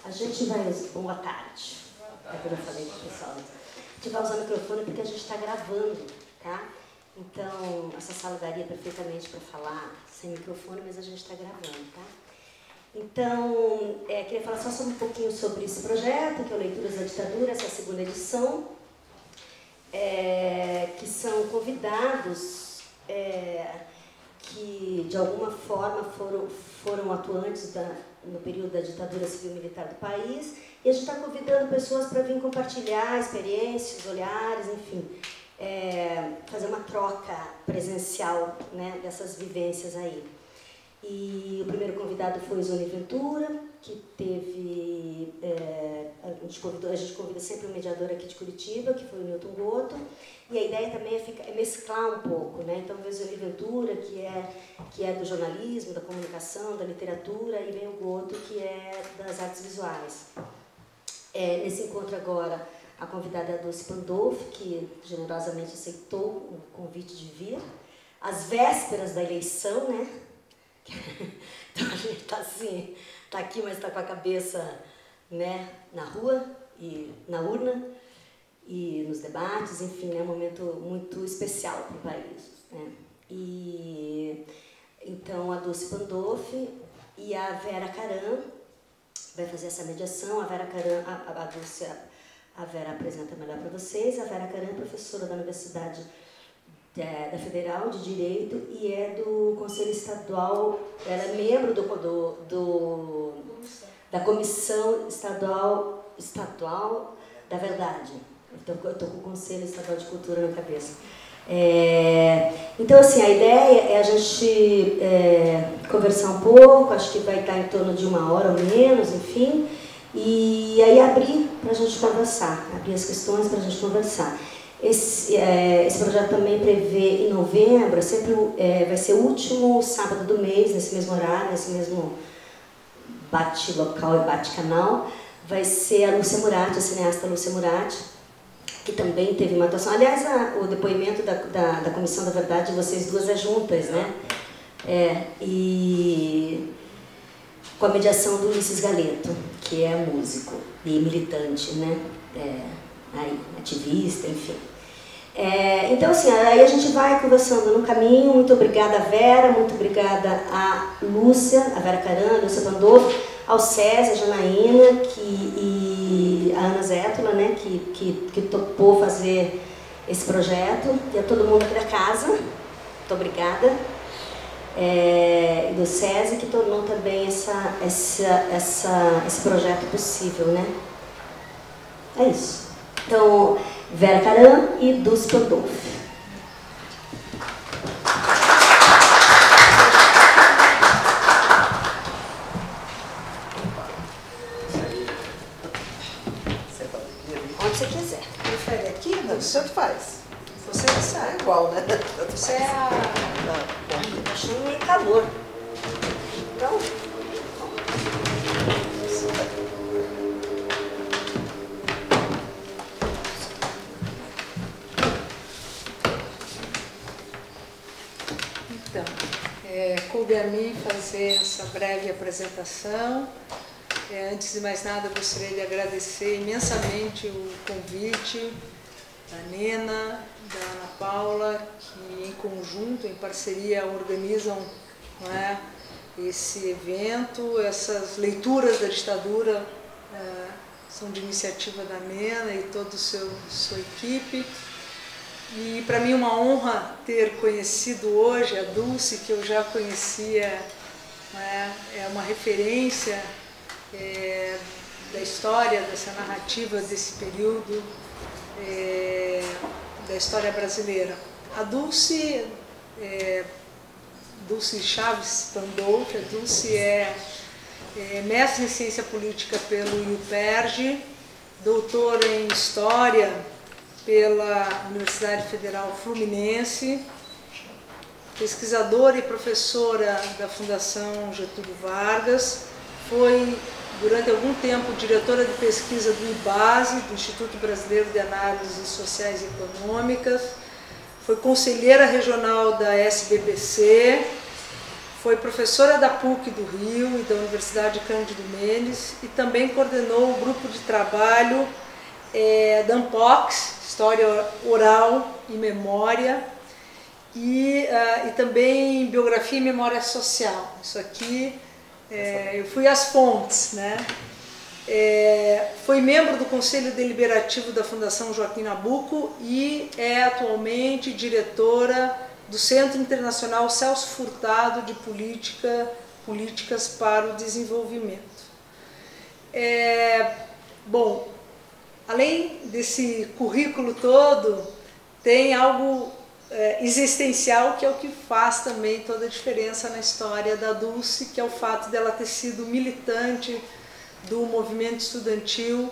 A gente vai... Boa tarde. É que eu falei para o pessoal. A gente vai usar o microfone porque a gente está gravando, tá? Então, essa sala daria perfeitamente para falar sem microfone, mas a gente está gravando, tá? Então, queria falar só um pouquinho sobre esse projeto, que é o Leituras da Ditadura, essa segunda edição, que são convidados que, de alguma forma, foram atuantes no período da ditadura civil-militar do país, e a gente está convidando pessoas para vir compartilhar experiências, olhares, enfim, fazer uma troca presencial, né, dessas vivências aí. E o primeiro convidado foi o Zoni Ventura, que teve... a gente convida sempre um mediador aqui de Curitiba, que foi o Newton Goto, e a ideia também é mesclar um pouco, né? Então, vem o Zoni Ventura, que é do jornalismo, da comunicação, da literatura, e vem o Goto, que é das artes visuais. Nesse encontro agora, a convidada é a Dulce Pandolfi, que generosamente aceitou o convite de vir, às vésperas da eleição, né? Então a gente está assim, está aqui, mas está com a cabeça, né, na rua e na urna e nos debates, enfim, é um momento muito especial para o país, né? E então a Dulce Pandolfi e a Vera Caram vai fazer essa mediação. A Vera Caram, a Vera apresenta melhor para vocês. A Vera Caram é professora da Universidade da Federal de Direito e é do Conselho Estadual, ela é membro da Comissão Estadual da Verdade. Eu estou com o Conselho Estadual de Cultura na cabeça. Então, assim, a ideia é a gente conversar um pouco, acho que vai estar em torno de 1 hora ou menos, enfim, e aí abrir para a gente conversar, abrir as questões para a gente conversar. Esse projeto também prevê, em novembro, sempre vai ser o último sábado do mês, nesse mesmo horário, nesse mesmo bate-local e bate-canal, vai ser a Lúcia Muratti, a cineasta Lúcia Muratti, que também teve uma atuação. Aliás, o depoimento da Comissão da Verdade de vocês duas juntas, né? E com a mediação do Ulisses Galeto, que é músico e militante, né? Aí, ativista, enfim. Então, assim, aí a gente vai conversando no caminho. Muito obrigada, Vera, muito obrigada a Lúcia, a Vera Caram, a Lúcia Pandolfi, ao César, a Janaína e a Ana Zétula, né, que topou fazer esse projeto, e a todo mundo aqui da casa, muito obrigada. E do César, que tornou também esse projeto possível, né? É isso. Então, Vera Caram e Dulce Pandolfi. Onde você quiser. Prefere aqui? Não, tanto faz. Você é igual, né? Você é a... Não, tô achando meio calor. Então... Coube a mim fazer essa breve apresentação. Antes de mais nada, gostaria de agradecer imensamente o convite da Nena, da Ana Paula, que em conjunto, em parceria, organizam, não é, esse evento. Essas leituras da ditadura são de iniciativa da Nena e toda a sua equipe. E para mim é uma honra ter conhecido hoje a Dulce, que eu já conhecia, é uma referência da história, dessa narrativa desse período da história brasileira. A Dulce, Dulce Chaves Pandolfi, a Dulce é mestre em ciência política pelo UPERJ, doutora em história pela Universidade Federal Fluminense, pesquisadora e professora da Fundação Getúlio Vargas, foi durante algum tempo diretora de pesquisa do IBASE, do Instituto Brasileiro de Análises Sociais e Econômicas, foi conselheira regional da SBPC, foi professora da PUC do Rio e da Universidade Cândido Mendes e também coordenou o grupo de trabalho da ANPOX, História Oral e Memória, e também Biografia e Memória Social. Isso aqui, eu fui às fontes, né? Foi membro do Conselho Deliberativo da Fundação Joaquim Nabuco e é atualmente diretora do Centro Internacional Celso Furtado de Políticas para o Desenvolvimento. Bom, além desse currículo todo, tem algo existencial que é o que faz também toda a diferença na história da Dulce, que é o fato dela ter sido militante do movimento estudantil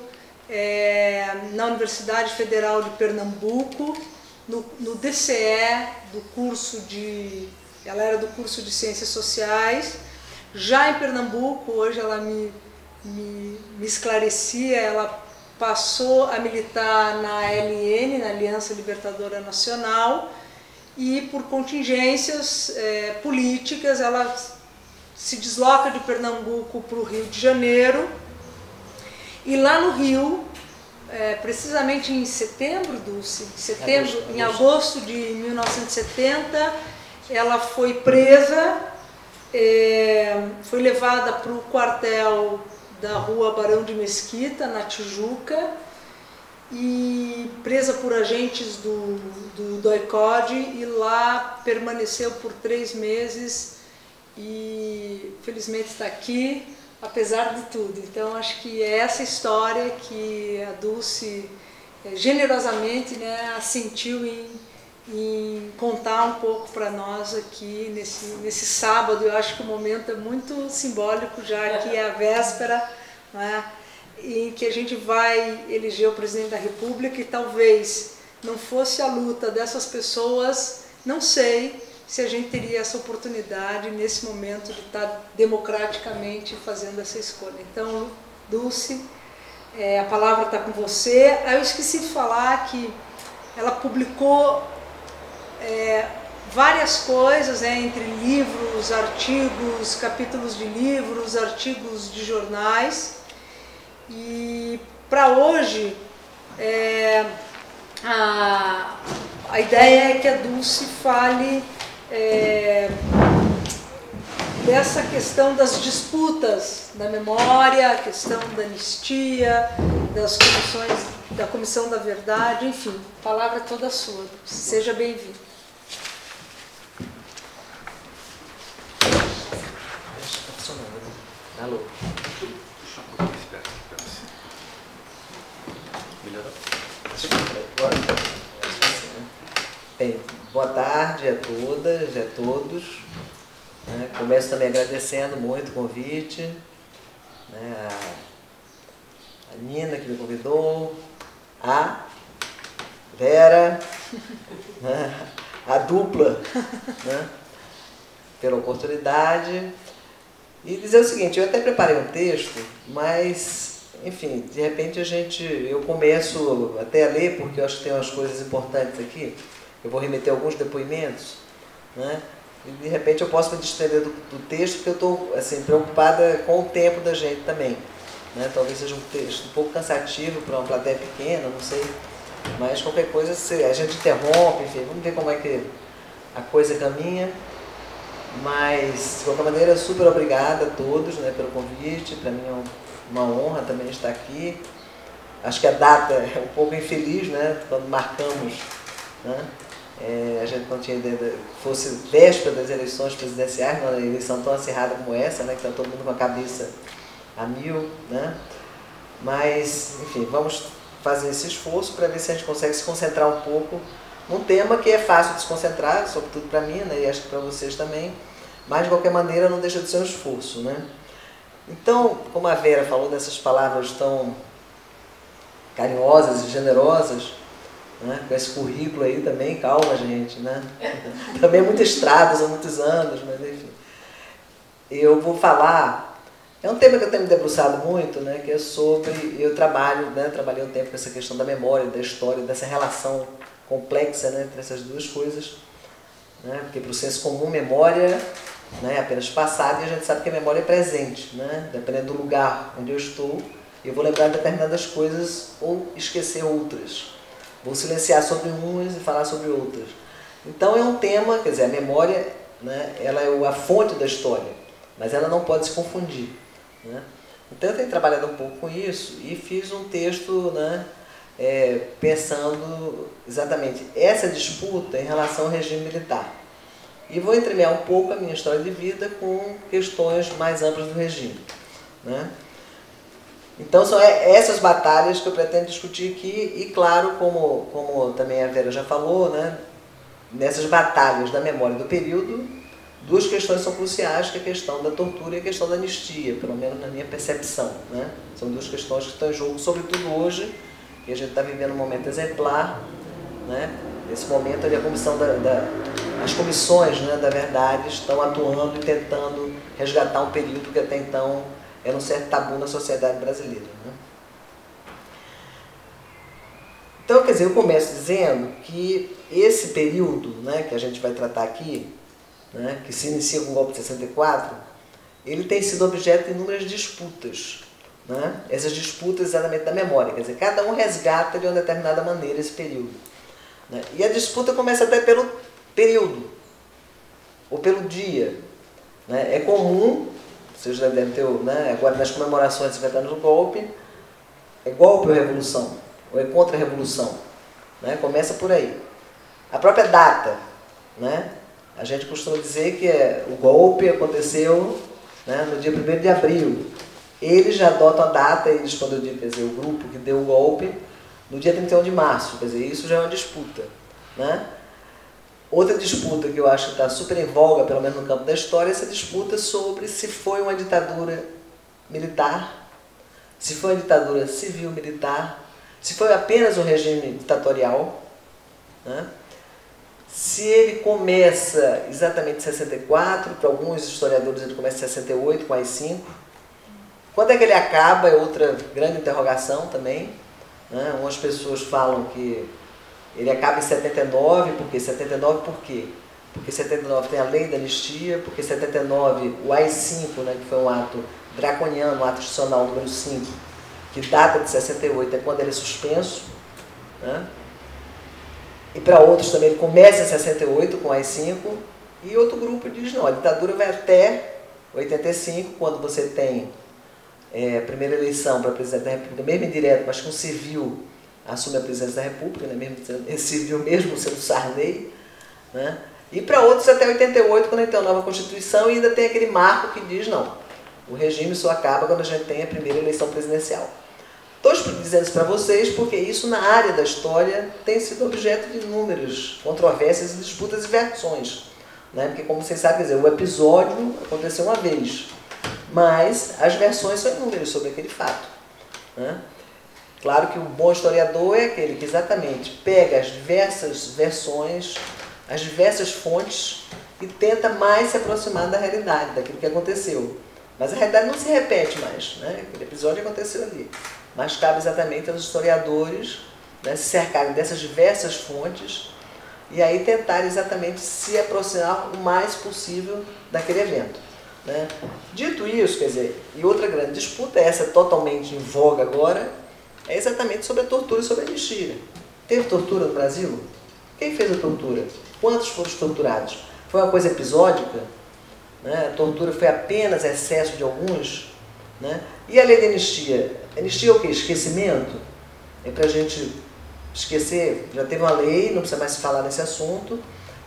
na Universidade Federal de Pernambuco, no DCE, ela era do curso de Ciências Sociais. Já em Pernambuco, hoje ela me esclarecia, ela passou a militar na ALN, na Aliança Libertadora Nacional, e por contingências políticas ela se desloca de Pernambuco para o Rio de Janeiro, e lá no Rio, precisamente em setembro, Dulce, em agosto de 1970, ela foi presa, foi levada para o quartel da Rua Barão de Mesquita, na Tijuca, e presa por agentes do DOI-CODE, e lá permaneceu por 3 meses e felizmente está aqui, apesar de tudo. Então acho que é essa história que a Dulce generosamente, né, assentiu em contar um pouco para nós aqui nesse sábado. Eu acho que o momento é muito simbólico, já que é a véspera, né, em que a gente vai eleger o presidente da República, e talvez não fosse a luta dessas pessoas, não sei se a gente teria essa oportunidade nesse momento de estar democraticamente fazendo essa escolha. Então, Dulce, a palavra está com você. Eu esqueci de falar que ela publicou várias coisas, entre livros, artigos, capítulos de livros, artigos de jornais. E para hoje, a ideia é que a Dulce fale dessa questão das disputas da memória, a questão da anistia, das comissões, da Comissão da Verdade, enfim, a palavra é toda sua. Seja bem-vindo. Alô. Bem, boa tarde a todas e a todos. Começo também agradecendo muito o convite, né, a Nina que me convidou, a Vera, né, a dupla, né, pela oportunidade. E dizer o seguinte, eu até preparei um texto, mas, enfim, de repente eu começo até a ler, porque eu acho que tem umas coisas importantes aqui. Eu vou remeter alguns depoimentos, né? E de repente eu posso me desprender do texto, porque eu estou assim, preocupada com o tempo da gente também, né? Talvez seja um texto um pouco cansativo para uma plateia pequena, não sei, mas qualquer coisa a gente interrompe, enfim, vamos ver como é que a coisa caminha. Mas, de qualquer maneira, super obrigada a todos, né, pelo convite. Para mim é uma honra também estar aqui. Acho que a data é um pouco infeliz, né, quando marcamos, né, a gente não tinha ideia que fosse véspera das eleições presidenciais, uma eleição tão acirrada como essa, né, que está todo mundo com a cabeça a mil, né. Mas, enfim, vamos fazer esse esforço para ver se a gente consegue se concentrar um pouco num tema que é fácil de se concentrar, sobretudo para mim, né, e acho que para vocês também, mas de qualquer maneira não deixa de ser um esforço, né. Então, como a Vera falou dessas palavras tão carinhosas e generosas, né, com esse currículo aí também, calma gente, né, também muita estrada, são muitos anos, mas enfim. Eu vou falar, é um tema que eu tenho me debruçado muito, né, que é sobre, eu trabalhei um tempo com essa questão da memória, da história, dessa relação complexa, né, entre essas duas coisas, né, porque para o senso comum memória né, apenas passado, e a gente sabe que a memória é presente, né? Dependendo do lugar onde eu estou, eu vou lembrar de determinadas coisas ou esquecer outras. Vou silenciar sobre umas e falar sobre outras. Então é um tema, quer dizer, a memória, né, ela é a fonte da história, mas ela não pode se confundir, né? Então eu tenho trabalhado um pouco com isso e fiz um texto, né, pensando exatamente essa disputa em relação ao regime militar. E vou entremear um pouco a minha história de vida com questões mais amplas do regime, né? Então são essas batalhas que eu pretendo discutir aqui e, claro, como também a Vera já falou, né, nessas batalhas da memória do período, duas questões são cruciais, que é a questão da tortura e a questão da anistia, pelo menos na minha percepção, né? São duas questões que estão em jogo, sobretudo hoje, que a gente está vivendo um momento exemplar, né? Nesse momento ali as comissões, né, da verdade estão atuando e tentando resgatar um período que até então era um certo tabu na sociedade brasileira, né? Então, quer dizer, eu começo dizendo que esse período, né, que a gente vai tratar aqui, né, que se inicia com o golpe de 64, ele tem sido objeto de inúmeras disputas, né? Essas disputas exatamente da memória, quer dizer, cada um resgata de uma determinada maneira esse período, né? E a disputa começa até pelo período, ou pelo dia, né? É comum, vocês já devem ter, né, agora nas comemorações de 50 anos do golpe, é golpe ou revolução? Ou é contra-revolução? Né? Começa por aí. A própria data, né? A gente costuma dizer que o golpe aconteceu, né, no dia 1º de abril. Eles já adotam a data, eles, quando eu digo, quer dizer, o grupo que deu o golpe, no dia 31 de março. Quer dizer, isso já é uma disputa, né? Outra disputa que eu acho que está super em voga, pelo menos no campo da história, é essa disputa sobre se foi uma ditadura militar, se foi uma ditadura civil-militar, se foi apenas um regime ditatorial, né? Se ele começa exatamente em 64, para alguns historiadores ele começa em 68, com as 5. Quando é que ele acaba é outra grande interrogação também, né? Algumas pessoas falam que ele acaba em 79, porque 79 por quê? Porque 79 tem a lei da anistia, porque 79 o AI-5, né, que foi um ato draconiano, um ato institucional número 5, que data de 68, é quando ele é suspenso, né? E para outros também ele começa em 68 com o AI-5, e outro grupo diz não, a ditadura vai até 85, quando você tem a primeira eleição para presidente da República, mesmo indireto, mas com civil assume a presidência da República, né? Mesmo civil mesmo sendo Sarney, né? E para outros até 88, quando a gente tem uma nova Constituição, e ainda tem aquele marco que diz não, o regime só acaba quando a gente tem a primeira eleição presidencial. Estou dizendo isso para vocês porque isso na área da história tem sido objeto de inúmeras controvérsias, disputas e versões, né? Porque, como vocês sabem, quer dizer, o episódio aconteceu uma vez, mas as versões são inúmeras sobre aquele fato, né? Claro que o bom historiador é aquele que exatamente pega as diversas versões, as diversas fontes e tenta mais se aproximar da realidade, daquilo que aconteceu. Mas a realidade não se repete mais, né? Aquele episódio aconteceu ali. Mas cabe exatamente aos historiadores, né, se cercarem dessas diversas fontes e aí tentar exatamente se aproximar o mais possível daquele evento, né? Dito isso, quer dizer, e outra grande disputa, essa totalmente em voga agora, é exatamente sobre a tortura e sobre a anistia. Teve tortura no Brasil? Quem fez a tortura? Quantos foram torturados? Foi uma coisa episódica? Né? A tortura foi apenas excesso de alguns? Né? E a lei de anistia? Anistia é o quê? Esquecimento? É para a gente esquecer? Já teve uma lei, não precisa mais se falar nesse assunto,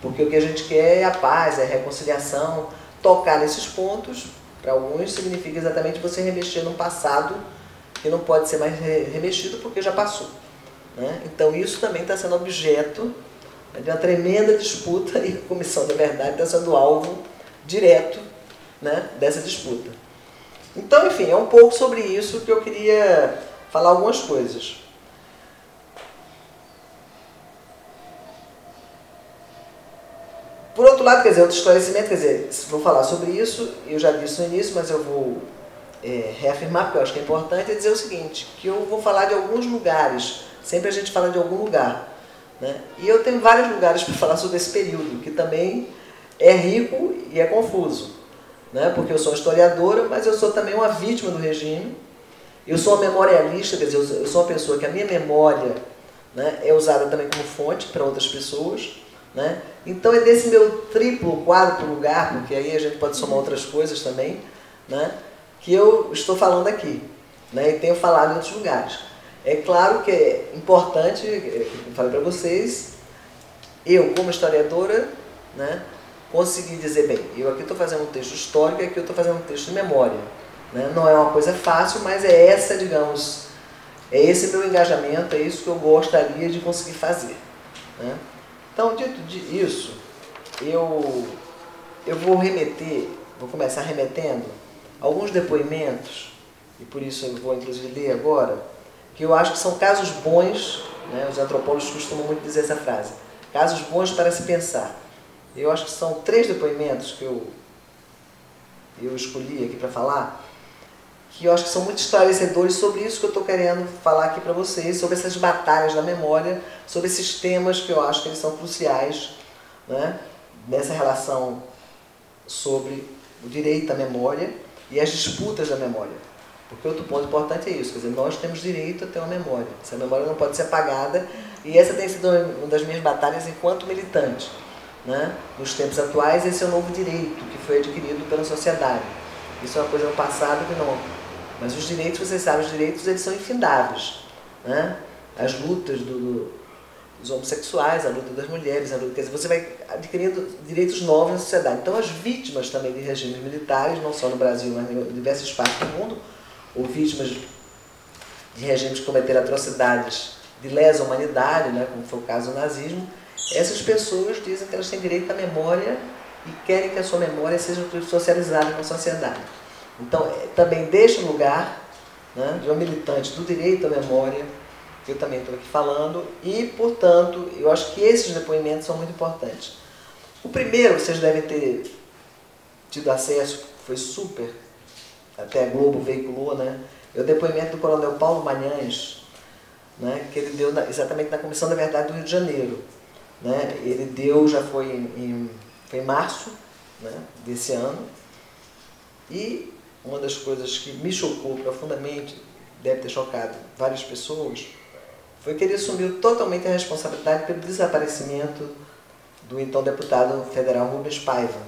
porque o que a gente quer é a paz, é a reconciliação. Tocar nesses pontos, para alguns, significa exatamente você remexer num passado que não pode ser mais remexido porque já passou, né? Então isso também está sendo objeto de uma tremenda disputa e a Comissão da Verdade está sendo alvo direto, né, dessa disputa. Então, enfim, é um pouco sobre isso que eu queria falar algumas coisas. Por outro lado, quer dizer, outro esclarecimento, quer dizer, vou falar sobre isso, eu já disse no início, mas eu vou reafirmar, porque eu acho que é importante, é dizer o seguinte, que eu vou falar de alguns lugares, sempre a gente fala de algum lugar, né? E eu tenho vários lugares para falar sobre esse período, que também é rico e é confuso, né? Porque eu sou historiadora, mas eu sou também uma vítima do regime. Eu sou uma memorialista, quer dizer, eu sou uma pessoa que a minha memória, né, é usada também como fonte para outras pessoas, né? Então é desse meu triplo, quádruplo lugar, porque aí a gente pode somar outras coisas também, né, que eu estou falando aqui, né, e tenho falado em outros lugares. É claro que é importante, eu falei para vocês, eu como historiadora, né, consegui dizer, bem, eu aqui estou fazendo um texto histórico e aqui eu estou fazendo um texto de memória. Né? Não é uma coisa fácil, mas é essa, digamos, é esse meu engajamento, é isso que eu gostaria de conseguir fazer. Né? Então, dito isso, eu vou começar remetendo alguns depoimentos, e por isso eu vou inclusive ler agora, que eu acho que são casos bons, né? Os antropólogos costumam muito dizer essa frase, casos bons para se pensar. Eu acho que são 3 depoimentos que eu escolhi aqui para falar, que eu acho que são muito esclarecedores sobre isso que eu estou querendo falar aqui para vocês, sobre essas batalhas da memória, sobre esses temas que eu acho que eles são cruciais, né, nessa relação sobre o direito à memória e as disputas da memória. Porque outro ponto importante é isso, quer dizer, nós temos direito a ter uma memória. Essa memória não pode ser apagada, e essa tem sido uma das minhas batalhas enquanto militante. Né? Nos tempos atuais, esse é o novo direito que foi adquirido pela sociedade. Isso é uma coisa no passado que não... Mas os direitos, vocês sabem, os direitos eles são infindáveis. Né? As lutas dos homossexuais, a luta das mulheres, a luta, quer dizer, você vai adquirindo direitos novos na sociedade. Então as vítimas também de regimes militares, não só no Brasil, mas em diversas partes do mundo, ou vítimas de regimes que cometeram atrocidades de lesa humanidade, né, como foi o caso do nazismo, essas pessoas dizem que elas têm direito à memória e querem que a sua memória seja socializada com a sociedade. Então, também deixa lugar, né, de uma militante do direito à memória, que eu também estou aqui falando, e, portanto, eu acho que esses depoimentos são muito importantes. O primeiro, vocês devem ter tido acesso, foi super, até a Globo veiculou, né, é o depoimento do coronel Paulo Magalhães, né, que ele deu exatamente na Comissão da Verdade do Rio de Janeiro. Né, ele deu, já foi em março, né, desse ano, e uma das coisas que me chocou profundamente, deve ter chocado várias pessoas, foi que ele assumiu totalmente a responsabilidade pelo desaparecimento do então deputado federal Rubens Paiva,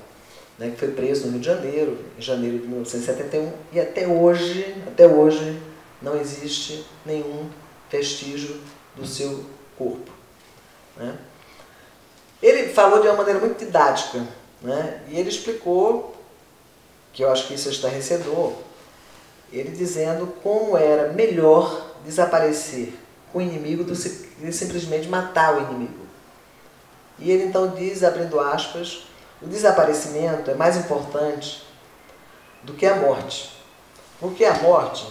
né, que foi preso no Rio de Janeiro, em janeiro de 1971, e até hoje não existe nenhum vestígio do seu corpo. Né? Ele falou de uma maneira muito didática, né? E ele explicou, que eu acho que isso é estarrecedor, ele dizendo como era melhor desaparecer com o inimigo do que simplesmente matar o inimigo. E ele então diz, abrindo aspas, o desaparecimento é mais importante do que a morte. Porque a morte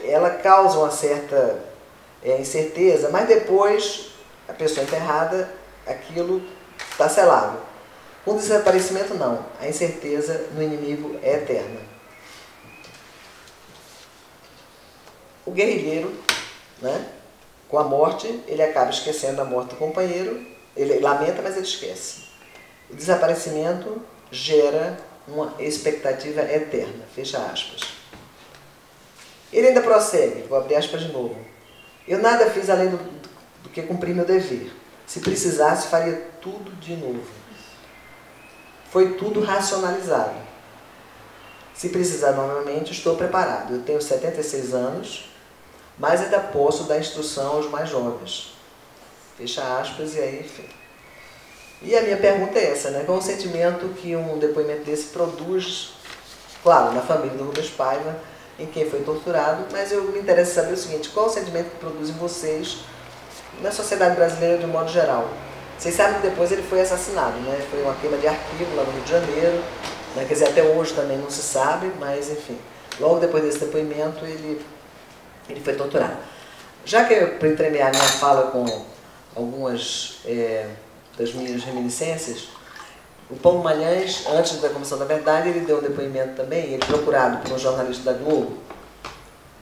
ela causa uma certa incerteza, mas depois a pessoa enterrada, aquilo está selado. Com o desaparecimento não, a incerteza no inimigo é eterna. O guerrilheiro, né, com a morte, ele acaba esquecendo a morte do companheiro, ele lamenta, mas ele esquece. O desaparecimento gera uma expectativa eterna, fecha aspas. Ele ainda prossegue, vou abrir aspas de novo. Eu nada fiz além do que cumprir meu dever. Se precisasse, faria tudo de novo. Foi tudo racionalizado. Se precisar novamente, estou preparado. Eu tenho 76 anos, mas ainda posso dar instrução aos mais jovens. Fecha aspas e aí, enfim. E a minha pergunta é essa, né? Qual o sentimento que um depoimento desse produz, claro, na família do Rubens Paiva, em quem foi torturado, mas eu me interessa saber o seguinte, qual o sentimento que produz em vocês, na sociedade brasileira de um modo geral? Vocês sabem que depois ele foi assassinado, né? Foi uma queima de arquivo lá no Rio de Janeiro, né? Quer dizer, até hoje também não se sabe, mas enfim, logo depois desse depoimento ele foi torturado. Já que eu, para entremear minha fala com algumas das minhas reminiscências, o Paulo Magalhães, antes da Comissão da Verdade, ele deu um depoimento também, ele procurado por um jornalista da Globo,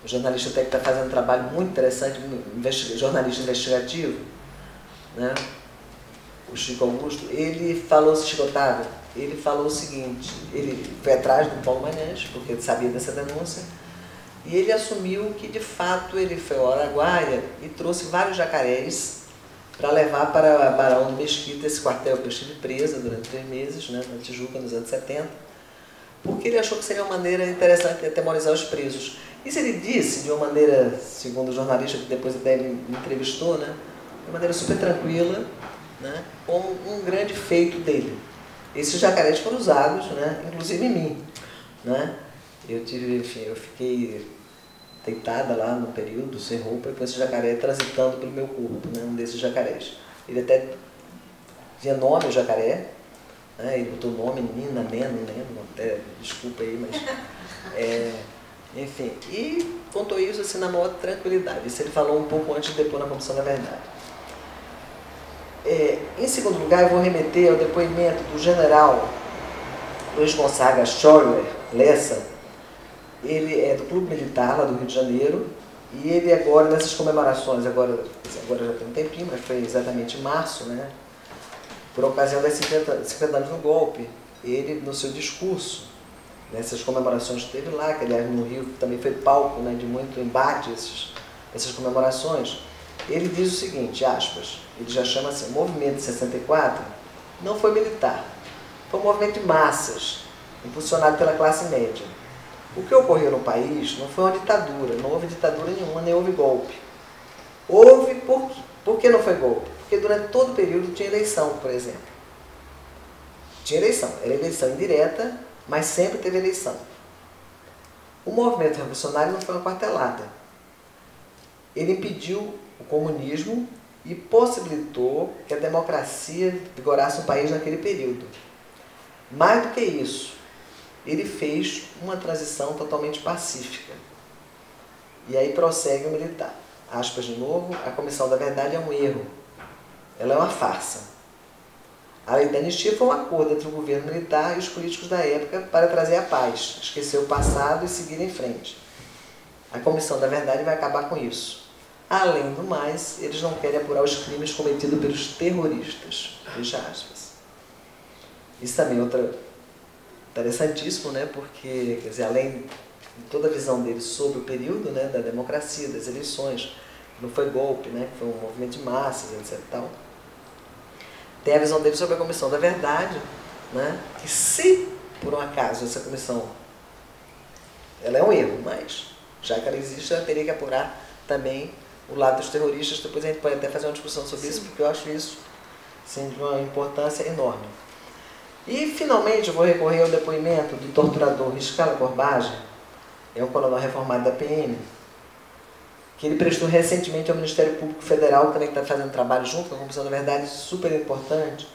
um jornalista até que está fazendo um trabalho muito interessante, jornalista investigativo, né? o Chico Augusto, ele falou, Chico Otávio, ele falou o seguinte, ele foi atrás do Paulo Magalhães, porque ele sabia dessa denúncia, e ele assumiu que, de fato, ele foi ao Araguaia e trouxe vários jacarés para levar para Barão do Mesquita, esse quartel que eu estive presa durante 3 meses, né, na Tijuca, nos anos 70, porque ele achou que seria uma maneira interessante de atemorizar os presos. Isso ele disse de uma maneira, segundo o jornalista que depois até me entrevistou, né, de uma maneira super tranquila, né, com um grande feito dele. Esses jacarés foram usados, né, inclusive em mim. Né? Eu fiquei deitada lá no período, sem roupa, e com esse jacaré transitando pelo meu corpo, né, um desses jacarés. Ele até tinha nome, o jacaré, né, ele botou nome, Nina, Neno, não lembro, até, desculpa aí, mas... enfim, e contou isso assim na maior tranquilidade. Isso ele falou um pouco antes de depor na Comissão da Verdade. Em segundo lugar, eu vou remeter ao depoimento do general Luiz Gonzaga Scholler Lessa. Ele é do Clube Militar lá do Rio de Janeiro e ele agora, nessas comemorações, agora já tem um tempinho, mas foi exatamente em março, né, por ocasião das 50 anos do golpe, ele, no seu discurso, nessas comemorações que teve lá, que aliás no Rio também foi palco, né, de muito embate essas comemorações, ele diz o seguinte, aspas, ele já chama assim, o movimento de 64 não foi militar, foi um movimento de massas, impulsionado pela classe média. O que ocorreu no país não foi uma ditadura, não houve ditadura nenhuma, nem houve golpe. Houve, por que não foi golpe? Porque durante todo o período tinha eleição, por exemplo. Tinha eleição, era eleição indireta, mas sempre teve eleição. O movimento revolucionário não foi uma quartelada. Ele impediu o comunismo e possibilitou que a democracia vigorasse no país naquele período. Mais do que isso, ele fez uma transição totalmente pacífica. E aí prossegue o militar. Aspas de novo, a Comissão da Verdade é um erro. Ela é uma farsa. A lei da anistia foi um acordo entre o governo militar e os políticos da época para trazer a paz, esquecer o passado e seguir em frente. A Comissão da Verdade vai acabar com isso. Além do mais, eles não querem apurar os crimes cometidos pelos terroristas. Fecha aspas. Isso também é outra interessantíssimo, né? Porque, quer dizer, além de toda a visão dele sobre o período, né, da democracia, das eleições, não foi golpe, né, foi um movimento de massas, etc. Tal. Tem a visão dele sobre a Comissão da Verdade, né, que se, por um acaso, essa comissão ela é um erro, mas já que ela existe, ela teria que apurar também o lado dos terroristas. Depois a gente pode até fazer uma discussão sobre isso, porque eu acho isso assim, de uma importância enorme. E, finalmente, eu vou recorrer ao depoimento do torturador Riscala Corbage, é um coronel reformado da PM, que ele prestou recentemente ao Ministério Público Federal, também está fazendo trabalho junto com a Comissão da Verdade, super importante,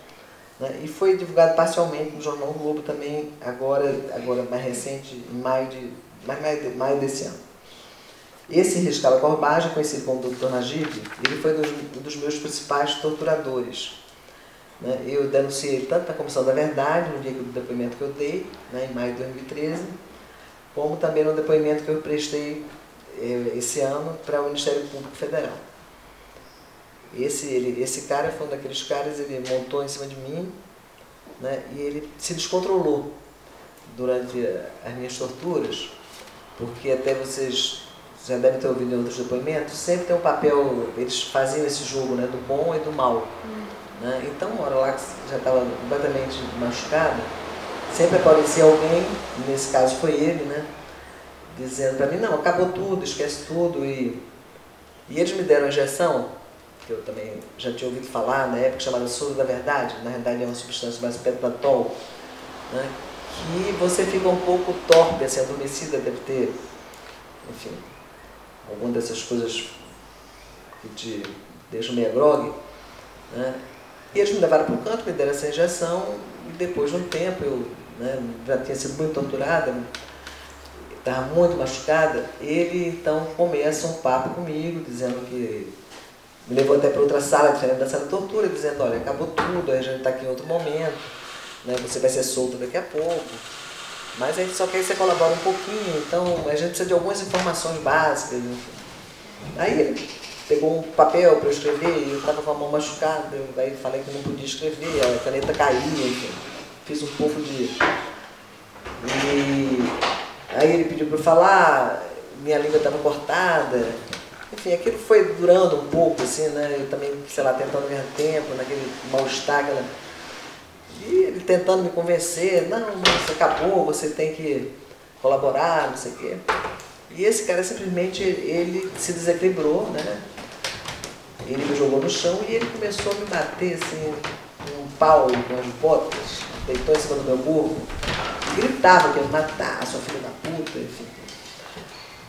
né, e foi divulgado parcialmente no jornal o Globo também, agora mais recente, em maio desse ano. Esse Riscala Corbage, conhecido como Dr. Najib, ele foi um dos meus principais torturadores. Eu denunciei ele tanto na Comissão da Verdade, no dia do depoimento que eu dei, né, em maio de 2013, como também no depoimento que eu prestei esse ano para o Ministério Público Federal. Esse cara foi um daqueles caras, ele montou em cima de mim, né, e ele se descontrolou durante as minhas torturas, porque até vocês já devem ter ouvido em outros depoimentos, sempre tem um papel, eles faziam esse jogo, né, do bom e do mal. Então, uma hora lá que já estava completamente machucada, sempre aparecia alguém, nesse caso foi ele, né, dizendo para mim, não, acabou tudo, esquece tudo. E eles me deram uma injeção, que eu também já tinha ouvido falar na época, chamada soro da verdade, na realidade é uma substância mais pentatol, né, que você fica um pouco torpe, assim, adormecida, deve ter, enfim, alguma dessas coisas que te deixam meio grogue, né. E eles me levaram para o canto, me deram essa injeção, e depois de um tempo, eu, né, já tinha sido muito torturada, estava muito machucada, ele então começa um papo comigo, dizendo que me levou até para outra sala, diferente da sala de tortura, dizendo, olha, acabou tudo, a gente está aqui em outro momento, né, você vai ser solto daqui a pouco, mas a gente só quer que você colabore um pouquinho, então a gente precisa de algumas informações básicas, enfim. Aí ele pegou um papel para eu escrever e eu estava com a mão machucada, aí falei que não podia escrever, a caneta caía, enfim, fiz um pouco de... E aí ele pediu para eu falar, minha língua estava cortada, enfim, aquilo foi durando um pouco, assim, né, eu também, sei lá, tentando ganhar tempo, naquele mal-estar, e ele tentando me convencer, não, mas acabou, você tem que colaborar, não sei o quê. E esse cara simplesmente, ele se desequilibrou, né? Ele me jogou no chão e ele começou a me bater assim, com um pau, com as botas, deitou em cima do meu corpo, e gritava que ia me matar, sua filha da puta, enfim.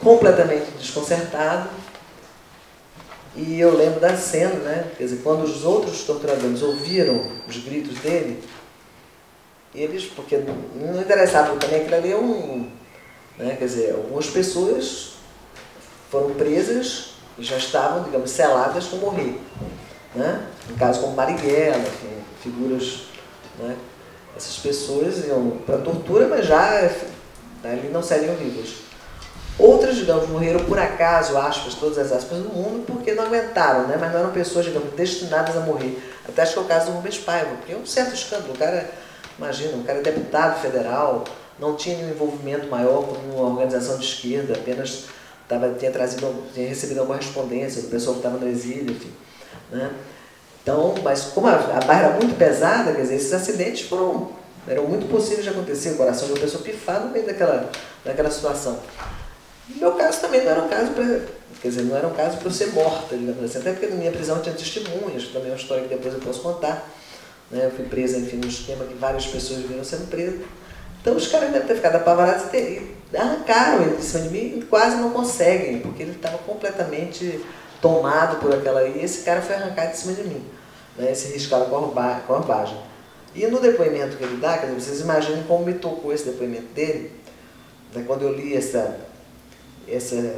Completamente desconcertado. E eu lembro da cena, né? Quer dizer, quando os outros torturadores ouviram os gritos dele, eles, porque não interessava também aquilo ali, né? Quer dizer, algumas pessoas foram presas e já estavam, digamos, seladas para morrer, né? No caso como Marighella, enfim, figuras, né? Essas pessoas iam para a tortura, mas já ali não seriam vivas. Outras, digamos, morreram por acaso, aspas, todas as aspas do mundo, porque não aguentaram, né? Mas não eram pessoas, digamos, destinadas a morrer. Até acho que é o caso do Rubens Paiva, porque é um certo escândalo. O cara, imagina, um cara é deputado federal, não tinha nenhum envolvimento maior com uma organização de esquerda, apenas tinha recebido alguma correspondência do pessoal que estava no exílio, enfim, né? Então, mas como a barra era muito pesada, quer dizer, esses acidentes eram muito possíveis de acontecer, o coração de uma pessoa pifar no meio daquela situação. No meu caso também não era um caso não era um caso para eu ser morta, digamos assim, até porque na minha prisão tinha testemunhas, também é uma história que depois eu posso contar, né? Eu fui presa, enfim, num esquema que várias pessoas viram sendo presas. Então os caras devem ter ficado apavorados e arrancaram ele de cima de mim e quase não conseguem, porque ele estava completamente tomado por aquela... E esse cara foi arrancado de cima de mim, né? Esse riscado com a barbagem. E no depoimento que ele dá, quer dizer, vocês imaginem como me tocou esse depoimento dele, né? Quando eu li essa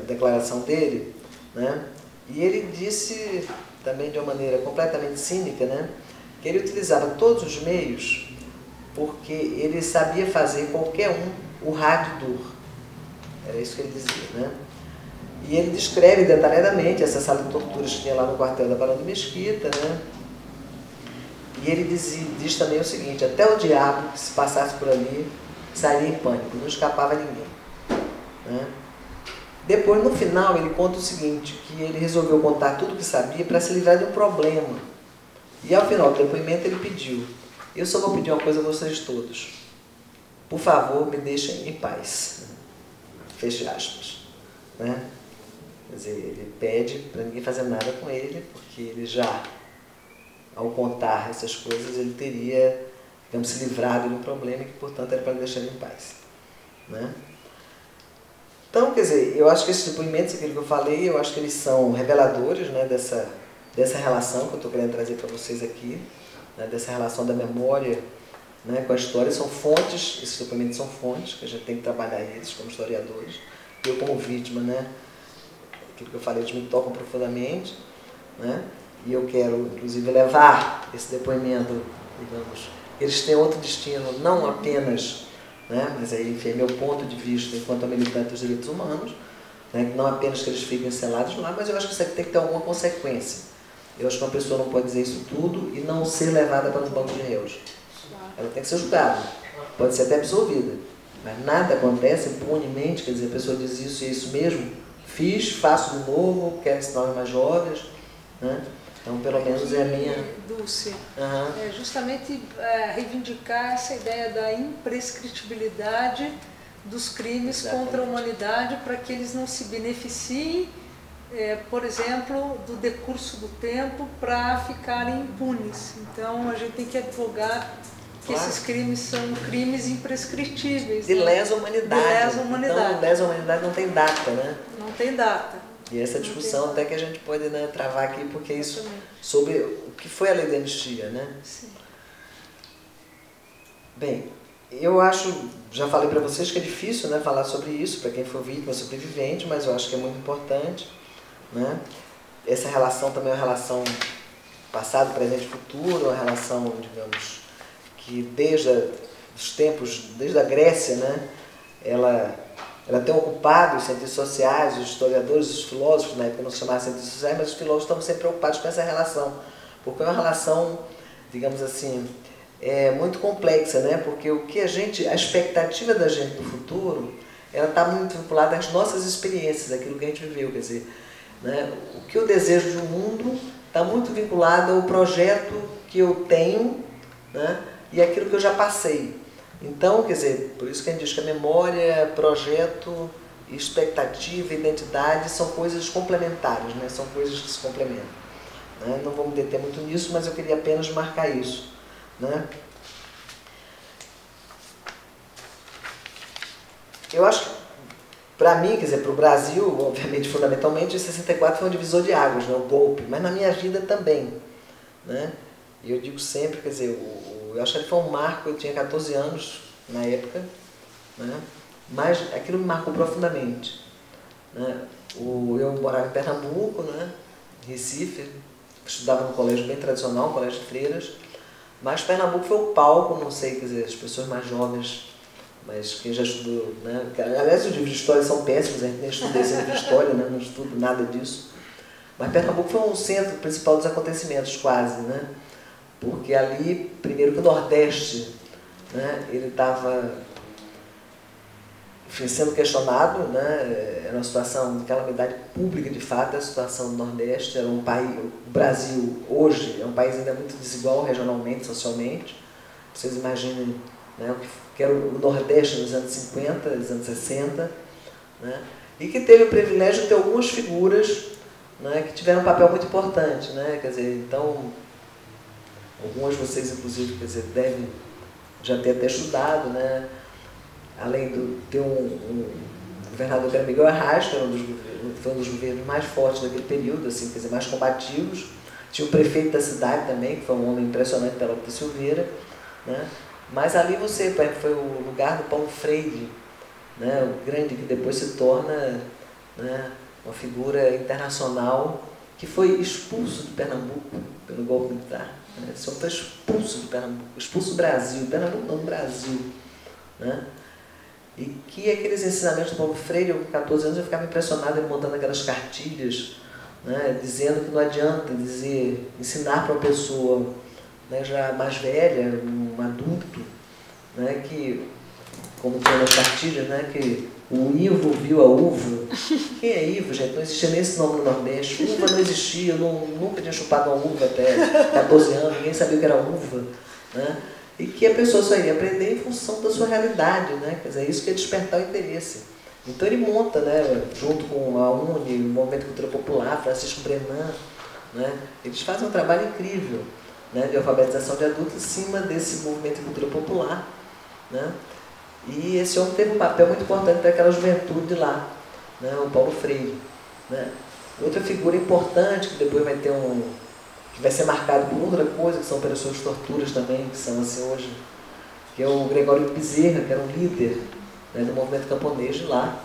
declaração dele, né? E ele disse também de uma maneira completamente cínica, né? Que ele utilizava todos os meios porque ele sabia fazer qualquer o rádio dor. Era isso que ele dizia, né? E ele descreve detalhadamente essa sala de torturas que tinha lá no quartel da Barão de Mesquita, né? E ele diz também o seguinte: até o diabo que se passasse por ali sairia em pânico, não escapava ninguém, né? Depois, no final, ele conta o seguinte, que ele resolveu contar tudo o que sabia para se livrar de um problema. E ao final do depoimento ele pediu: eu só vou pedir uma coisa a vocês todos. Por favor, me deixem em paz. Feche aspas. Né? Quer dizer, ele pede para ninguém fazer nada com ele, porque ele já, ao contar essas coisas, ele teria, digamos, se livrado de um problema e que, portanto, era para deixar ele em paz. Né? Então, quer dizer, eu acho que esses depoimentos, aquilo que eu falei, eu acho que eles são reveladores, né, dessa relação que eu estou querendo trazer para vocês aqui, né, dessa relação da memória, né, com a história. São fontes, esses depoimentos são fontes, que a gente tem que trabalhar eles como historiadores. Eu como vítima, né, aquilo que eu falei, eles me tocam profundamente, né, e eu quero, inclusive, levar esse depoimento, digamos, eles têm outro destino, não apenas... Né? Mas aí, enfim, é meu ponto de vista enquanto militante dos direitos humanos, né? Não apenas que eles fiquem selados lá, mas eu acho que isso aqui tem que ter alguma consequência. Eu acho que uma pessoa não pode dizer isso tudo e não ser levada para um banco de réus. Ela tem que ser julgada, pode ser até absolvida, mas nada acontece impunemente, quer dizer, a pessoa diz isso e é isso mesmo, fiz, faço de novo, quero ensinar mais jovens, né? Então, pelo menos é a minha... Dulce, é justamente reivindicar essa ideia da imprescritibilidade dos crimes contra a humanidade para que eles não se beneficiem, por exemplo, do decurso do tempo para ficarem impunes. Então, a gente tem que advogar que esses crimes são crimes imprescritíveis. De lesa humanidade. De lesa humanidade. Então, lesa humanidade não tem data, né? Não tem data. E essa discussão até que a gente pode, né, travar aqui, porque isso sobre o que foi a lei da anistia, né? Sim. Bem, eu acho, já falei para vocês que é difícil, né, falar sobre isso, para quem for vítima, sobrevivente, mas eu acho que é muito importante, né? Essa relação também é uma relação passado, presente e futuro, uma relação, digamos, que desde os tempos, desde a Grécia, né, ela ela tem ocupado os cientistas sociais, os historiadores, os filósofos, na época não se chamava cientistas sociais, mas os filósofos estavam sempre preocupados com essa relação, porque é uma relação, digamos assim, muito complexa, né? Porque a expectativa da gente no futuro, ela está muito vinculada às nossas experiências, àquilo que a gente viveu, quer dizer, né? O que eu desejo de um mundo está muito vinculado ao projeto que eu tenho, né? E aquilo que eu já passei. Então, quer dizer, por isso que a gente diz que a memória, projeto, expectativa, identidade são coisas complementares, né? São coisas que se complementam. Né? Não vou me deter muito nisso, mas eu queria apenas marcar isso. Né? Eu acho que, para mim, quer dizer, para o Brasil, obviamente, fundamentalmente, em 64 foi um divisor de águas, né? O golpe, mas na minha vida também. Né? E eu digo sempre, quer dizer, eu acho que ele foi um marco, eu tinha 14 anos na época, né? Mas aquilo me marcou profundamente. Né? Eu morava em Pernambuco, né? Recife, estudava num colégio bem tradicional, um colégio de freiras, mas Pernambuco foi o palco, não sei, quer dizer, as pessoas mais jovens, mas quem já estudou, né? Aliás, os livros de história são péssimos, a gente nem estuda esse livro de história, né? Não estudo nada disso. Mas Pernambuco foi um centro principal dos acontecimentos, quase, né? Porque ali, primeiro que o Nordeste, né, ele estava sendo questionado, né, era uma situação de calamidade pública de fato, a situação do Nordeste, era um país, o Brasil hoje é um país ainda muito desigual regionalmente, socialmente, vocês imaginem, né, o que era o Nordeste nos anos 50, nos anos 60, né, e que teve o privilégio de ter algumas figuras, né, que tiveram um papel muito importante, né, quer dizer, então, algumas de vocês, inclusive, quer dizer, devem já ter até estudado, né? Além de ter um governador que era Miguel Arraes, foi um dos governos mais fortes daquele período, assim, quer dizer, mais combativos. Tinha o prefeito da cidade também, que foi um homem impressionante, Pelópio da Silveira. Né? Mas ali foi o lugar do Paulo Freire, né? O grande que depois se torna, né, uma figura internacional, que foi expulso de Pernambuco pelo golpe militar. Esse homem foi expulso de Pernambuco, expulso do Brasil, Pernambuco não, do Brasil. Né? E que aqueles ensinamentos do Paulo Freire, eu com 14 anos eu ficava impressionado ele montando aquelas cartilhas, né, dizendo que não adianta ensinar para uma pessoa, né, já mais velha, um adulto, né, que, como tinha nas cartilhas, né, que o Ivo viu a uva. Quem é Ivo, gente? Não existia nem esse nome no Nordeste. Uva não existia, eu nunca tinha chupado uma uva até 14 anos, ninguém sabia o que era uva. Né? E que a pessoa só iria aprender em função da sua realidade, né? Quer dizer, isso que é despertar o interesse. Então ele monta, né, junto com a UNE, o Movimento Cultura Popular, Francisco Brenan, né? Eles fazem um trabalho incrível, né, de alfabetização de adultos em cima desse movimento de cultura popular. Né? E esse homem teve um papel muito importante para aquela juventude lá, né, o Paulo Freire. Né? Outra figura importante, que depois que vai ser marcado por outra coisa, que são pelas suas torturas também, que são assim hoje, que é o Gregório Bezerra, que era um líder, né, do movimento camponês de lá.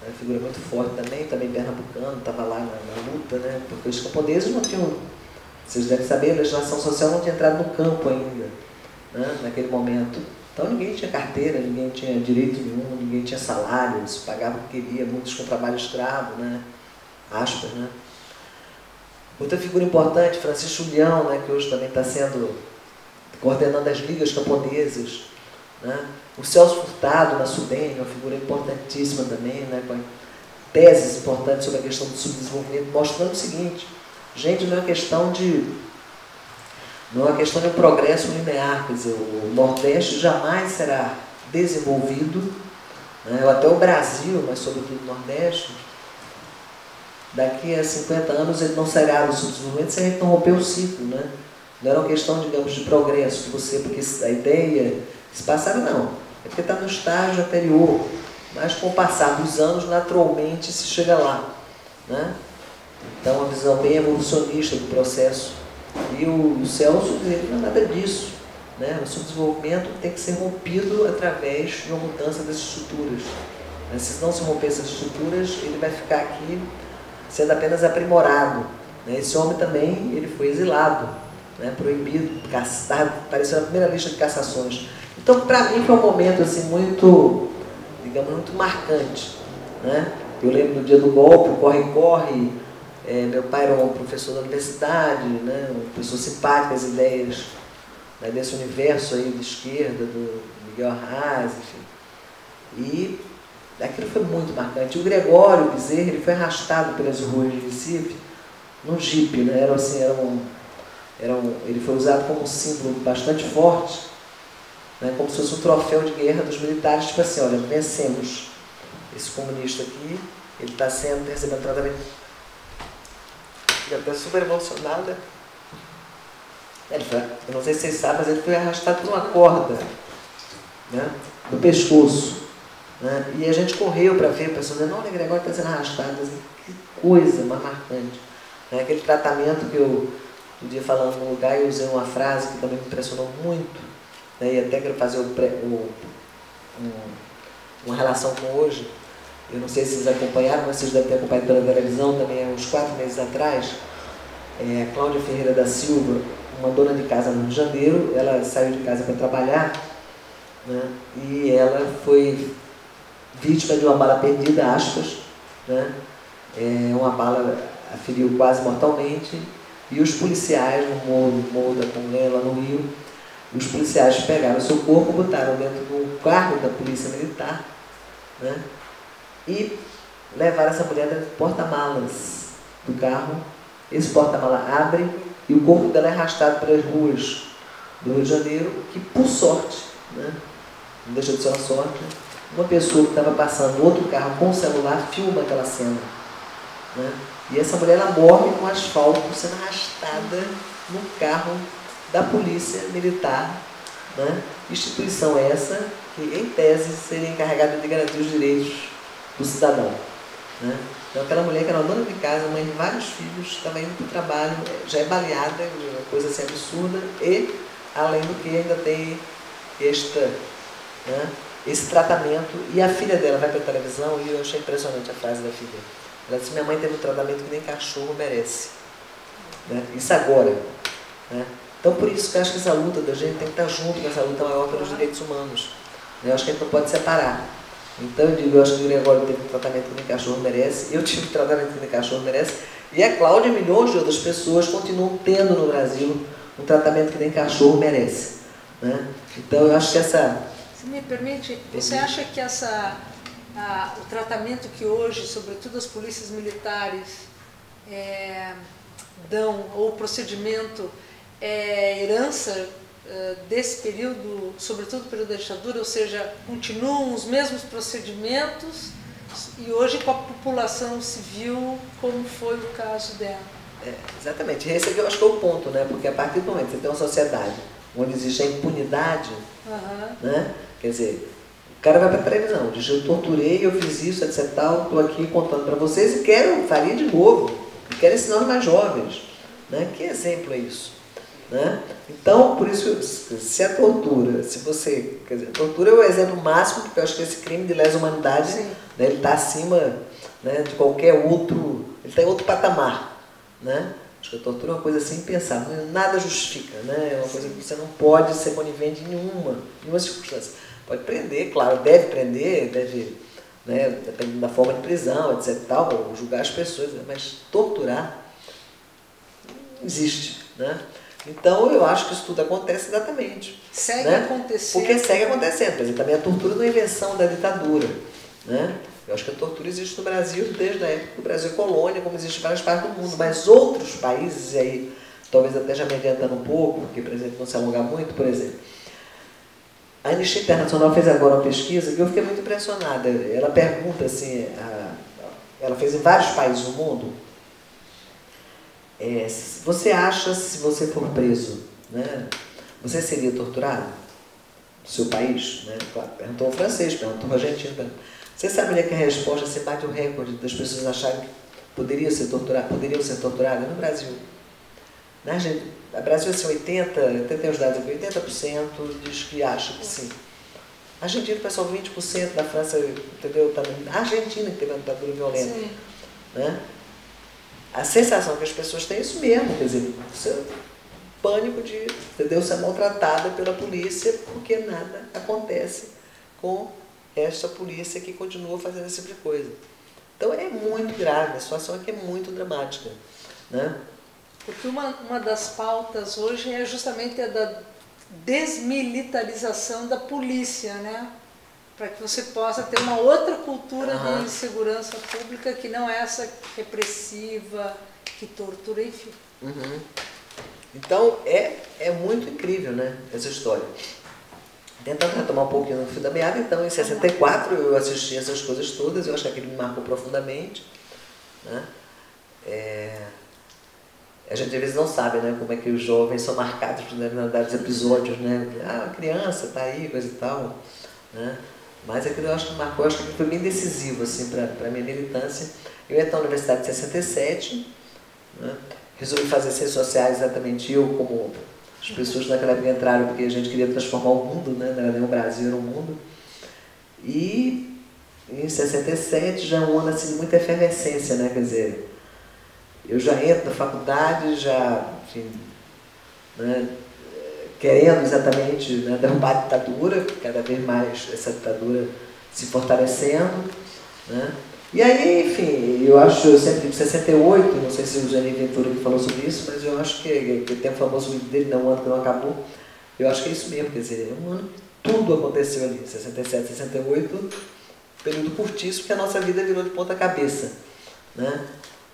Uma figura muito forte também pernambucano, estava lá na luta, né, porque os camponeses não tinham, vocês devem saber, a legislação social não tinha entrado no campo ainda, né, naquele momento. Então ninguém tinha carteira, ninguém tinha direito nenhum, ninguém tinha salário, eles pagavam o que queria, muitos com trabalho escravo, né? Aspas, né? Outra figura importante, Francisco Julião, né, que hoje também está coordenando as ligas camponesas. Né? O Celso Furtado, na SUDEM, uma figura importantíssima também, né, com teses importantes sobre a questão do subdesenvolvimento, mostrando o seguinte, gente, não é uma questão de um progresso linear, quer dizer, o Nordeste jamais será desenvolvido, né, até o Brasil, mas sobretudo o Nordeste, daqui a 50 anos ele não será do subdesenvolvimento se a gente não romper o ciclo. Né? Não era uma questão, digamos, de progresso, porque a ideia se passar, não, é porque está no estágio anterior, mas com o passar dos anos, naturalmente se chega lá. Né? Então, uma visão bem evolucionista do processo. E o Celso, ele não é nada disso. Né? O subdesenvolvimento tem que ser rompido através de uma mudança das estruturas. Mas se não se romper essas estruturas, ele vai ficar aqui sendo apenas aprimorado. Né? Esse homem também ele foi exilado, né? Proibido, apareceu na primeira lista de cassações. Então, para mim, foi um momento assim, muito digamos, muito marcante, né? Eu lembro do dia do golpe, o corre-corre, meu pai era um professor da universidade, né? Uma pessoa simpática às ideias, né, desse universo aí de esquerda, do Miguel Arraes, enfim. E aquilo foi muito marcante. O Gregório Bezerra, ele foi arrastado pelas ruas de Recife num jipe, né? Ele foi usado como um símbolo bastante forte, né? Como se fosse um troféu de guerra dos militares, tipo assim, olha, vencemos esse comunista aqui, ele está recebendo tratamento. Fica até super emocionada. Eu não sei se vocês sabem, mas ele foi arrastado por uma corda, né, no pescoço. Né? E a gente correu para ver, a pessoa dizendo, olha, Gregório está sendo arrastado. Assim, que coisa mais marcante. Né? Aquele tratamento que eu, um dia falando no lugar, eu usei uma frase que também me impressionou muito, né? E até quero fazer uma relação com hoje. Eu não sei se vocês acompanharam, mas vocês devem ter acompanhado pela televisão também, há uns 4 meses atrás, a Cláudia Ferreira da Silva, uma dona de casa no Rio de Janeiro, ela saiu de casa para trabalhar, né, e ela foi vítima de uma bala perdida, aspas, né, uma bala a feriu quase mortalmente, e os policiais no Morro da Congonha, lá no Rio, os policiais pegaram o seu corpo, botaram dentro do carro da polícia militar, né, e levaram essa mulher dentro do porta-malas do carro. Esse porta-mala abre e o corpo dela é arrastado pelas ruas do Rio de Janeiro, que por sorte, né, não deixa de ser uma sorte, uma pessoa que estava passando outro carro com o celular filma aquela cena. Né, e essa mulher ela morre no asfalto, sendo arrastada no carro da polícia militar, né, instituição essa que, em tese, seria encarregada de garantir os direitos do cidadão. Né? Então, aquela mulher que era uma dona de casa, mãe de vários filhos, estava indo para o trabalho, já é baleada, uma coisa assim absurda, e, além do que, ainda tem né, esse tratamento. E a filha dela vai para a televisão, e eu achei impressionante a frase da filha. Ela disse, minha mãe teve um tratamento que nem cachorro merece. Né? Isso agora. Né? Então, por isso que eu acho que essa luta da gente tem que estar junto com essa luta maior pelos direitos humanos. Né? Eu acho que a gente não pode separar. Então eu digo, eu acho que o Gregório teve um tratamento que nem cachorro merece, eu tive um tratamento que nem cachorro merece, e a Cláudia e milhões de outras pessoas continuam tendo no Brasil um tratamento que nem cachorro merece. Né? Então eu acho que essa... Se me permite, você acha que o tratamento que hoje, sobretudo as polícias militares, dão, ou o procedimento, é herança desse período, sobretudo do período da ditadura, ou seja, continuam os mesmos procedimentos e hoje com a população civil, como foi o caso dela? Exatamente, esse aqui eu acho que é o ponto, né? Porque a partir do momento que você tem uma sociedade onde existe a impunidade, né? Quer dizer, o cara vai para a televisão, diz, eu torturei, eu fiz isso, etc, tal, estou aqui contando para vocês e faria de novo, e quero ensinar os mais jovens, né? Que exemplo é isso? Né? Então, por isso, se a tortura, se você, quer dizer, a tortura é o exemplo máximo, porque eu acho que esse crime de lesa humanidade, né, ele está acima, né, de qualquer outro, ele está em outro patamar, né? Acho que a tortura é uma coisa assim impensável, nada justifica, né? É uma coisa que você não pode ser conivente em nenhuma circunstância. Pode prender, claro, deve, né, dependendo da forma de prisão, etc, tal, ou julgar as pessoas, mas torturar não existe, né? Então, eu acho que isso tudo acontece exatamente. Segue, né? acontecendo. Porque segue acontecendo. Quer dizer, também a tortura não é invenção da ditadura. Né? Eu acho que a tortura existe no Brasil desde a época que o Brasil é colônia, como existe em várias partes do mundo. Mas outros países, e aí talvez até já me adiantando um pouco, porque, por exemplo, não se alongar muito, por exemplo, a Anistia Internacional fez agora uma pesquisa que eu fiquei muito impressionada. Ela pergunta assim, ela fez em vários países do mundo, você acha, se você for preso, né, você seria torturado no seu país? Né? Claro, perguntou o francês, perguntou o argentino. Você sabe onde é que a resposta se bate o recorde das pessoas acharem que poderiam ser torturadas no Brasil? Na Argentina, no Brasil, assim, 80, até tem os dados aqui, 80% diz que acha que sim. A Argentina, pessoal, 20%, na França, entendeu? A Argentina que teve uma ditadura violenta. Né? A sensação que as pessoas têm é isso mesmo, quer dizer, pânico de, entendeu, ser maltratada pela polícia porque nada acontece com esta polícia que continua fazendo esse tipo de coisa. Então é muito grave, a situação aqui é muito dramática, né? Porque uma das pautas hoje é justamente a da desmilitarização da polícia, né? Para que você possa ter uma outra cultura de segurança pública que não é essa repressiva, que tortura, enfim. Então é muito incrível, né, essa história. Tentando retomar um pouquinho no fio da meada, então em 64 eu assisti essas coisas todas, eu acho que aquilo me marcou profundamente, né? A gente às vezes não sabe, né, como é que os jovens são marcados por determinados episódios, né? Ah, a criança tá aí, coisa e tal, né? Mas aquilo eu acho que marcou, eu acho que foi bem decisivo assim, para a minha militância. Eu ia estar na universidade em 67, né? Resolvi fazer ciências sociais exatamente eu, como as pessoas naquela época entraram, porque a gente queria transformar o mundo, né? Não era nem o Brasil, era o mundo. E em 67 já é um ano assim, de muita efervescência, né? Quer dizer, eu já entro na faculdade, já, enfim, né? Querendo exatamente, né, derrubar a ditadura, cada vez mais essa ditadura se fortalecendo, né? E aí, enfim, eu acho, eu sempre digo 68, não sei se o Jânio Ventura que falou sobre isso, mas eu acho que tem o famoso livro dele, não, um ano que não acabou, eu acho que é isso mesmo, quer dizer, é um ano que tudo aconteceu ali, 67, 68, período curtíssimo que a nossa vida virou de ponta cabeça, né?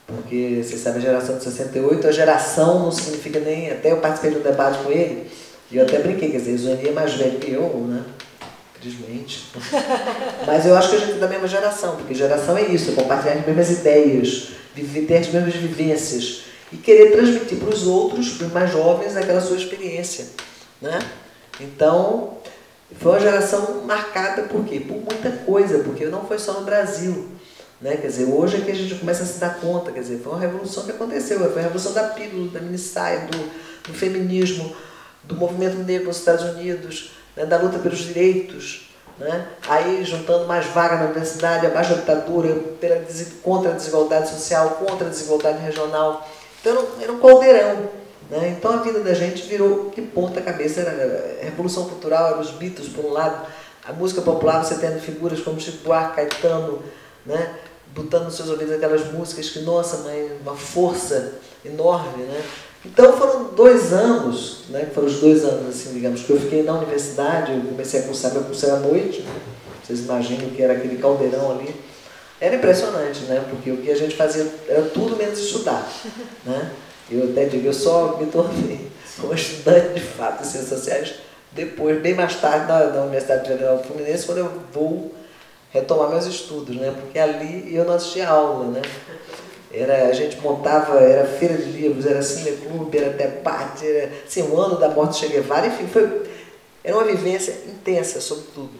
Porque, você sabe, a geração de 68, a geração não significa nem, até eu participei de um debate com ele, e eu até brinquei, quer dizer, o Zoni é mais velho que eu, né? Infelizmente. Mas eu acho que a gente é da mesma geração, porque geração é isso, é compartilhar as mesmas ideias, ter as mesmas vivências e querer transmitir para os outros, para os mais jovens, aquela sua experiência, né? Então, foi uma geração marcada por quê? Por muita coisa, porque não foi só no Brasil, né? Quer dizer, hoje é que a gente começa a se dar conta, quer dizer, foi uma revolução que aconteceu, foi a revolução da pílula, da minissaia, do feminismo, do movimento negro nos Estados Unidos, né, da luta pelos direitos, né? Aí juntando mais vaga na universidade, abaixo da ditadura, contra a desigualdade social, contra a desigualdade regional. Então era um caldeirão, né? Então a vida da gente virou que ponta cabeça, era a revolução cultural, eram os Beatles por um lado, a música popular, você tendo figuras como Chico Buarque, Caetano, né? Botando nos seus ouvidos aquelas músicas que, nossa, mãe, uma força enorme, né? Então foram 2 anos, né, foram os 2 anos, assim, digamos, que eu fiquei na universidade, eu comecei a cursar, eu cursei à noite, vocês imaginam que era aquele caldeirão ali. Era impressionante, né, porque o que a gente fazia era tudo menos estudar, né. Eu até digo, eu só me tornei um estudante de fato de ciências sociais depois, bem mais tarde, na Universidade Federal Fluminense, quando eu vou retomar meus estudos, né, porque ali eu não assistia aula, né. A gente montava, era feira de livros, era cineclube, era debate, era assim, o ano da morte de Che Guevara, enfim, era uma vivência intensa sobre tudo,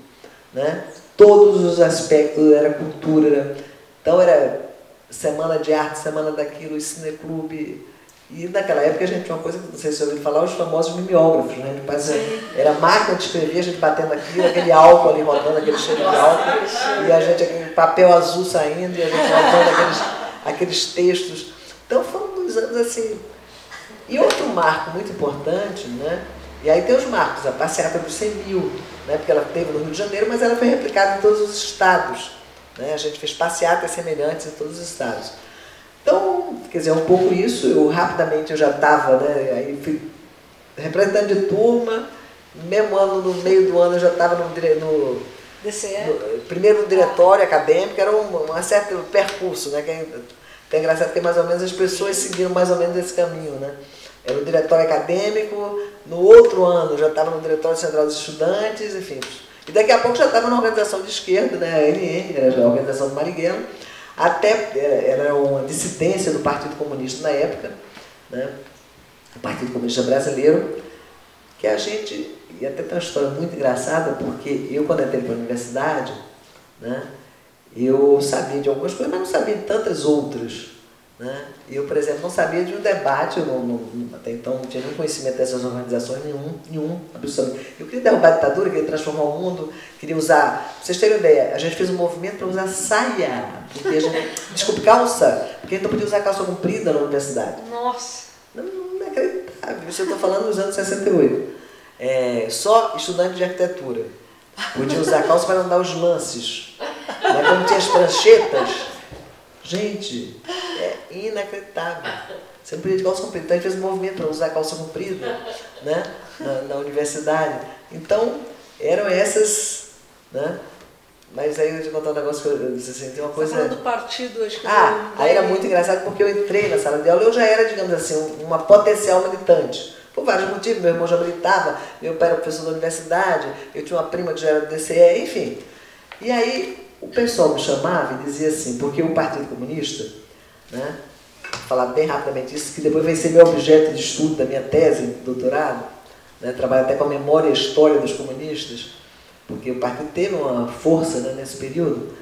né? Todos os aspectos, era cultura, então era semana de arte, semana daquilo, cineclube, e naquela época a gente tinha uma coisa que não sei se você ouviu falar, os famosos mimeógrafos, né? Era máquina de escrever, a gente batendo aquilo, aquele álcool ali rodando, aquele cheiro de álcool, e a gente, aquele papel azul saindo, e a gente rodando aqueles textos. Então foram 2 anos assim. E outro marco muito importante, né? E aí tem os marcos, a passeata dos 100 mil, né? Porque ela teve no Rio de Janeiro, mas ela foi replicada em todos os estados, né? A gente fez passeatas semelhantes em todos os estados. Então, quer dizer, um pouco isso, rapidamente eu já estava, né? Aí fui representante de turma, no mesmo ano, no meio do ano eu já estava primeiro no diretório acadêmico, era um certo percurso, né? Que é engraçado que mais ou menos as pessoas seguiram mais ou menos esse caminho, né? Era o diretório acadêmico, no outro ano já estava no diretório central dos estudantes, enfim. E daqui a pouco já estava na organização de esquerda, né? A NN, era a organização do Marighella, até era uma dissidência do Partido Comunista na época, né? O Partido Comunista Brasileiro, que a gente, e até tem uma história muito engraçada, porque eu quando entrei para a universidade, né, eu sabia de algumas coisas, mas não sabia de tantas outras, né? Eu, por exemplo, não sabia de um debate, até então não tinha nem conhecimento dessas organizações, nenhum, absolutamente. Eu queria derrubar a ditadura, queria transformar o mundo, queria usar, pra vocês terem uma ideia, a gente fez um movimento para usar saia, porque a gente, desculpe, calça, porque a gente não podia usar calça comprida na universidade. Nossa! Não acreditável, isso eu estou falando nos anos 68. Só estudante de arquitetura. Podia usar calça para não dar os lances. Né? Quando tinha as pranchetas, gente, é inacreditável. Você não podia de calça comprida. Então a gente fez um movimento para usar calça comprida, né? na universidade. Então, eram essas, né? Mas aí eu vou te contar um negócio que eu disse assim, tem uma coisa... Falando do partido, acho que... aí era muito engraçado porque eu entrei na sala de aula e eu já era, digamos assim, uma potencial militante. Por vários motivos, meu irmão já militava, meu pai era professor da universidade, eu tinha uma prima que já era do DCE, enfim. E aí o pessoal me chamava e dizia assim, porque o Partido Comunista, né? Vou falar bem rapidamente isso, que depois vai ser meu objeto de estudo da minha tese de doutorado, né? Trabalho até com a memória e a história dos comunistas, porque o partido teve uma força, né, nesse período.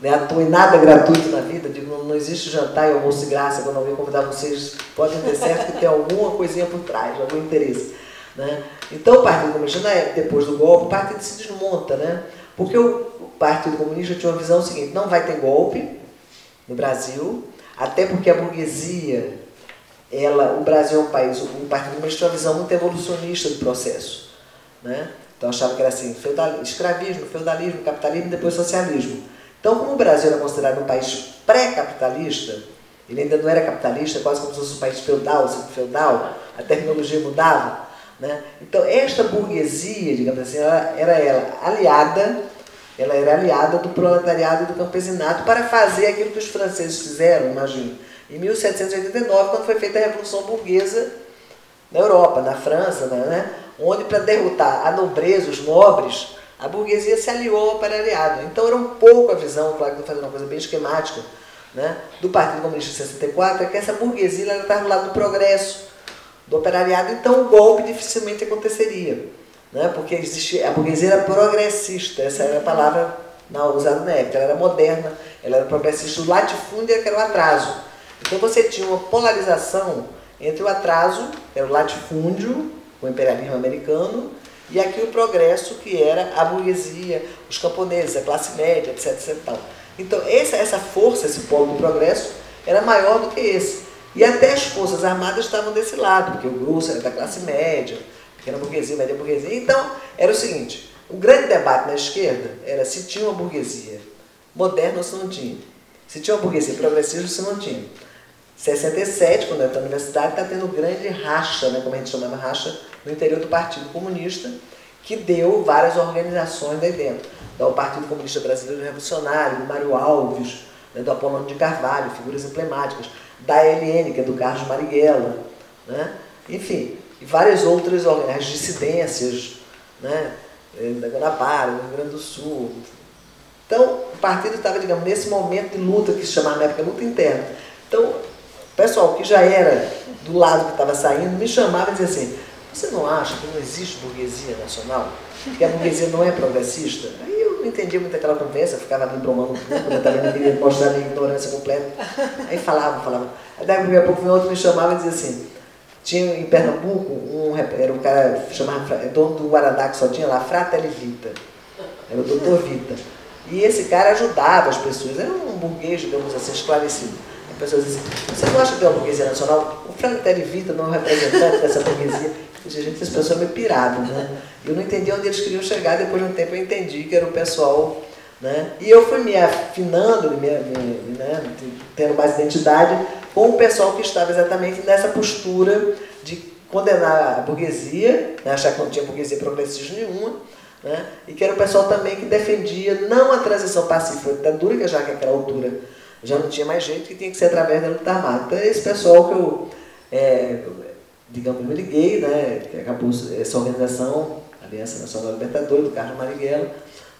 Não é à toa e nada gratuito na vida, digo, não existe jantar e almoço de graça, quando alguém convidar vocês, podem ter certo que tem alguma coisinha por trás, algum interesse. Né? Então o Partido Comunista, depois do golpe, o partido se desmonta, né? Porque o Partido Comunista tinha uma visão seguinte, não vai ter golpe no Brasil, até porque a burguesia, o Brasil é um país, o Partido Comunista tinha uma visão muito evolucionista do processo. Né? Então achava que era assim, escravismo, feudalismo, capitalismo e depois socialismo. Então, como o Brasil era considerado um país pré-capitalista, ele ainda não era capitalista, quase como se fosse um país feudal, feudal, a terminologia mudava. Né? Então, esta burguesia, digamos assim, ela era aliada do proletariado e do campesinato para fazer aquilo que os franceses fizeram, imagina, em 1789, quando foi feita a Revolução Burguesa na Europa, na França, né? Onde, para derrotar a nobreza, os nobres, a burguesia se aliou ao operariado. Então era um pouco a visão, claro que estou fazendo uma coisa bem esquemática, né, do Partido Comunista de 64, é que essa burguesia estava do lado do progresso, do operariado, então o golpe dificilmente aconteceria. Né, porque a burguesia era progressista, essa era a palavra usada na época, ela era moderna, ela era progressista, o latifúndio era o atraso. Então você tinha uma polarização entre o atraso, que era o latifúndio, o imperialismo americano, e aqui o progresso, que era a burguesia, os camponeses, a classe média, etc, etc. Então, essa força, esse polo do progresso, era maior do que esse. E até as forças armadas estavam desse lado, porque o grosso era da classe média, pequena burguesia, média burguesia. Então, era o seguinte, o grande debate na esquerda era se tinha uma burguesia moderna ou se não tinha. Se tinha uma burguesia progressista ou se não tinha. 67, quando eu estou na universidade, está tendo grande racha, né, como a gente chamava racha, no interior do Partido Comunista, que deu várias organizações daí dentro. Então, o Partido Comunista Brasileiro Revolucionário, do Mário Alves, né, do Apolônio de Carvalho, figuras emblemáticas, da LN, que é do Carlos Marighella, né, enfim, e várias outras organizações, dissidências, né, da Guanabara, do Rio Grande do Sul. Então, o partido estava, digamos, nesse momento de luta, que se chamava na época luta interna. Então, o pessoal que já era do lado que estava saindo me chamava e dizia assim, você não acha que não existe burguesia nacional? Que a burguesia não é progressista? Aí eu não entendia muito aquela conversa, ficava me bromando um pouco, eu também não queria mostrar a minha ignorância completa. Aí falava. Aí daqui a pouco um outro me chamava e dizia assim, tinha em Pernambuco, era um cara, dono do Guarandá, que só tinha lá, Fratelli Vita, era o Dr. Vita. E esse cara ajudava as pessoas, era um burguês, digamos assim, esclarecido. As pessoas dizem, você não acha que é uma burguesia nacional? O Fratelli Vita não é um representante dessa burguesia. Eu disse, gente, as pessoas me piravam, né? Eu não entendi onde eles queriam chegar, depois de um tempo eu entendi que era o pessoal, né? E eu fui me afinando, né? Tendo mais identidade com o pessoal que estava exatamente nessa postura de condenar a burguesia, né? Achar que não tinha burguesia progressista nenhuma, né? E que era o pessoal também que defendia não a transição pacífica da ditadura, que já que naquela altura já não tinha mais jeito, que tinha que ser através da luta armada. Então é esse pessoal que eu, digamos, me liguei, né, que acabou essa organização, Aliança Nacional Libertadora, do Carlos Marighella,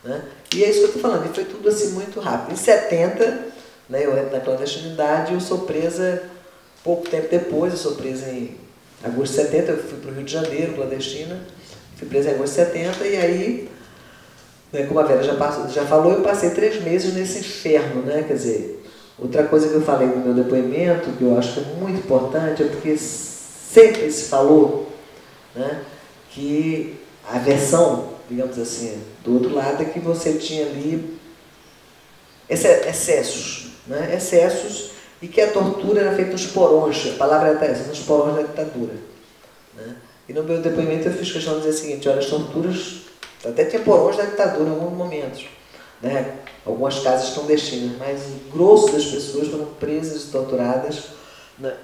né, e é isso que eu estou falando, e foi tudo assim muito rápido. Em 70, né, eu entro na clandestinidade e eu sou presa pouco tempo depois, eu sou presa em agosto de 70, eu fui para o Rio de Janeiro, clandestina, fui presa em agosto de 70, e aí, né, como a Vera já falou, eu passei 3 meses nesse inferno, né, quer dizer, outra coisa que eu falei no meu depoimento, que eu acho que é muito importante, é porque sempre se falou, né, que a versão, digamos assim, do outro lado é que você tinha ali excessos, né, excessos, e que a tortura era feita nos porões, a palavra era essa, nos porões da ditadura. Né. E no meu depoimento eu fiz questão de dizer o seguinte, olha, as torturas até tinha porões da ditadura em alguns momentos, né? Algumas casas clandestinas, mas o grosso das pessoas foram presas e torturadas, né?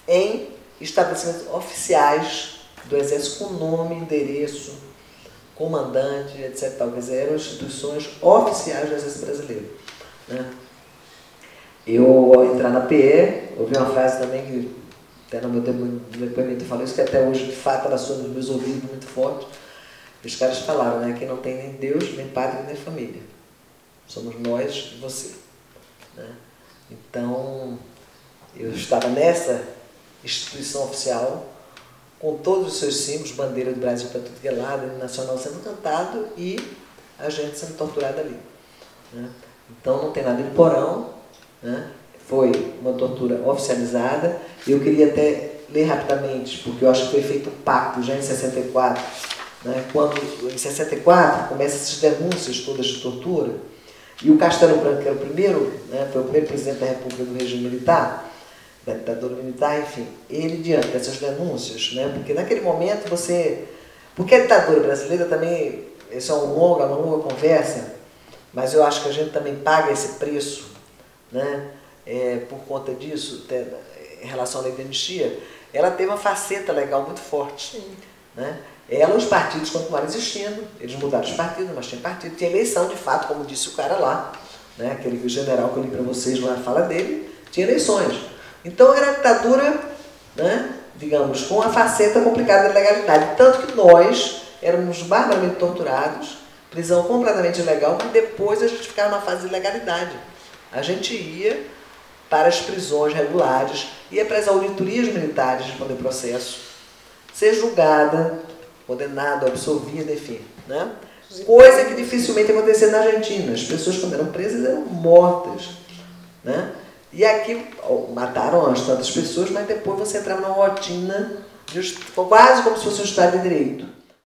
Em estabelecimentos oficiais do Exército, com nome, endereço, comandante, etc. Talvez eram instituições oficiais do Exército Brasileiro, né? Eu, ao entrar na PE, ouvi uma frase também que, até no meu depoimento eu falei isso, que até hoje, de fato, ela soa nos meus ouvidos muito forte. Os caras falaram, né, que não tem nem Deus, nem pátria, nem família. Somos nós e você, né? Então, eu estava nessa instituição oficial, com todos os seus símbolos, bandeira do Brasil para tudo que é lado, hino nacional sendo cantado e a gente sendo torturada ali, né? Então, não tem nada de porão, né? Foi uma tortura oficializada. Eu queria até ler rapidamente, porque eu acho que foi feito um pacto já em 64, né? Quando, em 64, começam essas denúncias todas de tortura, e o Castelo Branco, que era o primeiro, né, foi o primeiro presidente da República do regime militar, da ditadura militar, enfim, ele, diante dessas denúncias, né, porque naquele momento você... Porque a ditadura brasileira também, isso é uma longa conversa, mas eu acho que a gente também paga esse preço, né, por conta disso, em relação à lei de anistia. Ela teve uma faceta legal muito forte. Sim. Né? Os partidos continuaram existindo, eles mudaram os partidos, mas tinha partido, tinha eleição de fato, como disse o cara lá, né, aquele general que eu li para vocês na fala dele, tinha eleições. Então era a ditadura, né, digamos, com uma faceta complicada da legalidade, tanto que nós éramos barbaramente torturados, prisão completamente ilegal, mas depois a gente ficava numa fase de legalidade. A gente ia para as prisões regulares, ia para as auditorias militares de poder processo, ser julgada, condenada, absolvida, enfim, né? Coisa que dificilmente acontecia na Argentina. As pessoas, quando eram presas, eram mortas, né? E aqui mataram as tantas pessoas, mas depois você entrava numa rotina, quase como se fosse um Estado de Direito.